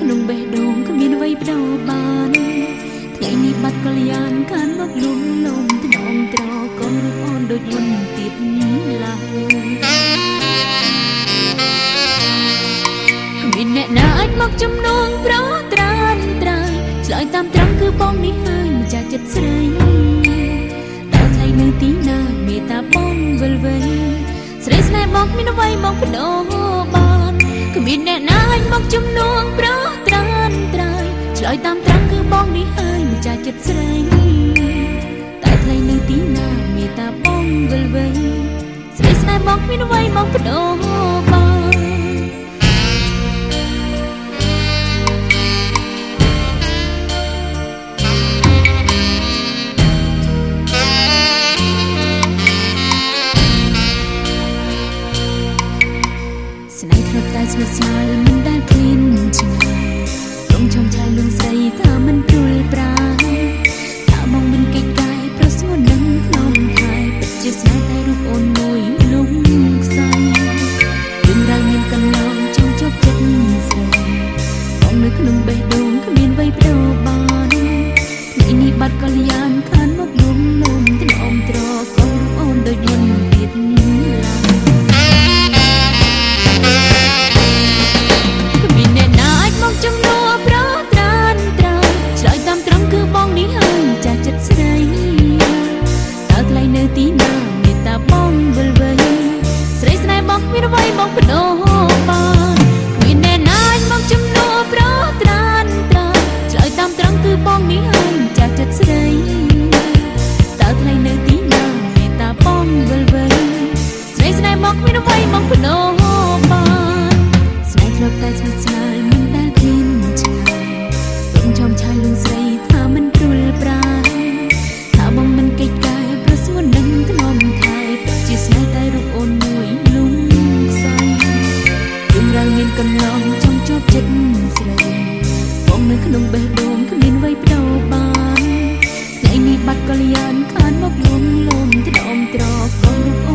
ក្នុងបេះដូងគ្មានអ្វីបដោបានថ្ងៃនេះបាត់កល្យានខានមកលំលំថ្នមត្រកូនរូបអូនដូចមុនទៀតឡើយគ្មានអ្នកណាអាចមកជំនួងប្រត្រានត្រើយឆ្លើយតាមត្រង់គឺបងនេះហើយម្ចាស់ចិត្តស្រីតើថ្ងៃនៅទីណាមេត្តាបងវិលវៃស្រីស្នេហ៍មកមានអ្វីមកបដោបានគ្មានអ្នកណាអាចមកជំនួងប្រត្រានត្រើយឆ្លើយតាមត្រង់គឺបងនេះហើយម្ចាស់ចិត្តស្រីតែថ្លៃនៅទីណាមេត្តាបងវិលវៃស្រីស្នេហ៍មកមានអ្វីមកបដោបានស្នេហ៍ធ្លាប់តែស្និទ្ធស្នាលមិនដែលឃ្លានឆ្ងាយរំចំឆាយលងស្រីថាមិនព្រួលប្រាថាមកមិនកិច្ចកាយប្រស្ងួននឹងក្នុងថៃពិតជាស្នេហ៍តែរូបអូនមួយលំខ្សែយើងរៅមានកន្លងចង់ជប់ចិត្តស្រីបងនៅក្នុងបេះដូងគ្មានអ្វីបដោបានថ្ងៃនេះបាត់កល្យានខានមកលំលំថ្នមត្រកូនរូបអូនដូចមុនទៀតឡើយចំនួនប្រត្រានត្រើយឆ្លើយតាមត្រង់គឺបងនេះហើយចាស់ចិត្តស្រីតើថ្លៃនៅទីណាមេត្តាបងវិលវៃស្រីស្នេហ៍មកមានអ្វីមកបដោបានគ្មានអ្នកណាអាចមកចំនួនប្រត្រានត្រើយឆ្លើយតាមត្រង់គឺបងនេះហើយចាស់ចិត្តស្រីតើថ្លៃនៅទីណាមេត្តាបងវិលវៃស្រីស្នេហ៍មកមានអ្វីមកបដោបានស្នេហ៍ធ្លាប់តែស្និទ្ធស្នាលមិនដែលចំឆាយលងស្រីថាមិនព្រួលប្រាថាបងមិនកិច្ចកាយប្រស្ងួននឹងថ្នមថៃពិតជាស្នេហ៍តែរូបអូនមួយលំខ្សែយើងរៅមានកន្លងចង់ជាប់ចិត្តស្រីបងនៅក្នុងបេះដូងគ្មានអ្វីបដោបានថ្ងៃនេះបាត់កល្យានខានមកលំលំថ្នមត្រកូនរូប